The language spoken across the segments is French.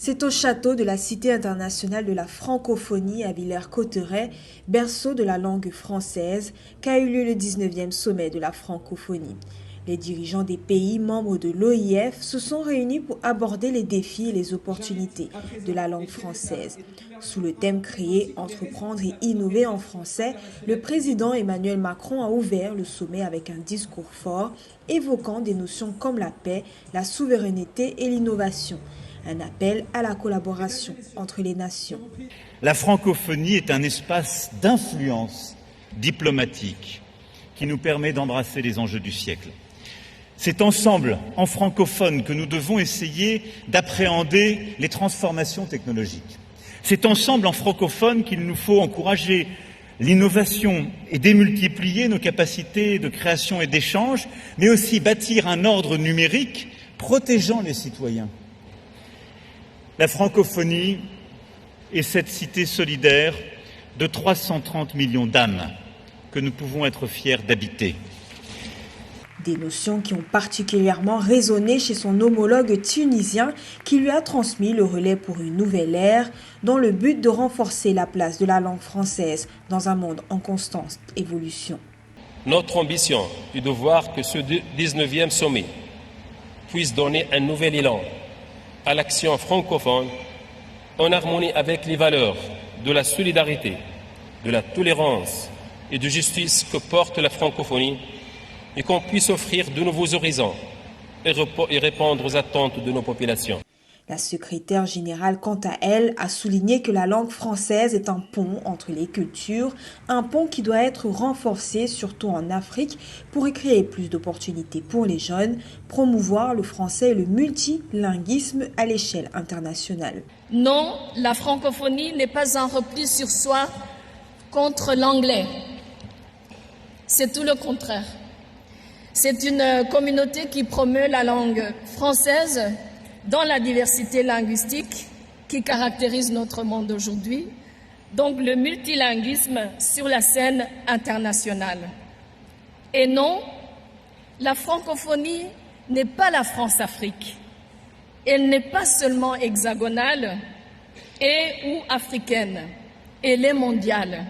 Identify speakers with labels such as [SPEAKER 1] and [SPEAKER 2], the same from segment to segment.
[SPEAKER 1] C'est au château de la Cité internationale de la francophonie à Villers-Cotterêts, berceau de la langue française, qu'a eu lieu le 19e sommet de la francophonie. Les dirigeants des pays membres de l'OIF se sont réunis pour aborder les défis et les opportunités de la langue française. Sous le thème créé « Entreprendre et innover en français », le président Emmanuel Macron a ouvert le sommet avec un discours fort, évoquant des notions comme la paix, la souveraineté et l'innovation. Un appel à la collaboration entre les nations.
[SPEAKER 2] La francophonie est un espace d'influence diplomatique qui nous permet d'embrasser les enjeux du siècle. C'est ensemble, en francophone, que nous devons essayer d'appréhender les transformations technologiques. C'est ensemble, en francophone, qu'il nous faut encourager l'innovation et démultiplier nos capacités de création et d'échange, mais aussi bâtir un ordre numérique protégeant les citoyens. La francophonie est cette cité solidaire de 330 millions d'âmes que nous pouvons être fiers d'habiter.
[SPEAKER 1] Des notions qui ont particulièrement résonné chez son homologue tunisien qui lui a transmis le relais pour une nouvelle ère dans le but de renforcer la place de la langue française dans un monde en constante évolution.
[SPEAKER 3] Notre ambition est de voir que ce 19e sommet puisse donner un nouvel élan à l'action francophone en harmonie avec les valeurs de la solidarité, de la tolérance et de justice que porte la francophonie et qu'on puisse offrir de nouveaux horizons et répondre aux attentes de nos populations.
[SPEAKER 1] La secrétaire générale, quant à elle, a souligné que la langue française est un pont entre les cultures, un pont qui doit être renforcé, surtout en Afrique, pour y créer plus d'opportunités pour les jeunes, promouvoir le français et le multilinguisme à l'échelle internationale.
[SPEAKER 4] Non, la francophonie n'est pas un repli sur soi contre l'anglais. C'est tout le contraire. C'est une communauté qui promeut la langue française dans la diversité linguistique qui caractérise notre monde aujourd'hui, donc le multilinguisme sur la scène internationale. Et non, la francophonie n'est pas la France-Afrique. Elle n'est pas seulement hexagonale et ou africaine, elle est mondiale.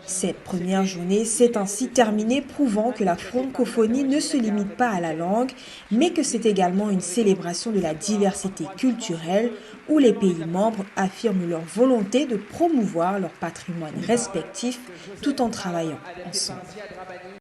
[SPEAKER 1] Cette première journée s'est ainsi terminée, prouvant que la francophonie ne se limite pas à la langue, mais que c'est également une célébration de la diversité culturelle où les pays membres affirment leur volonté de promouvoir leur patrimoine respectif tout en travaillant ensemble.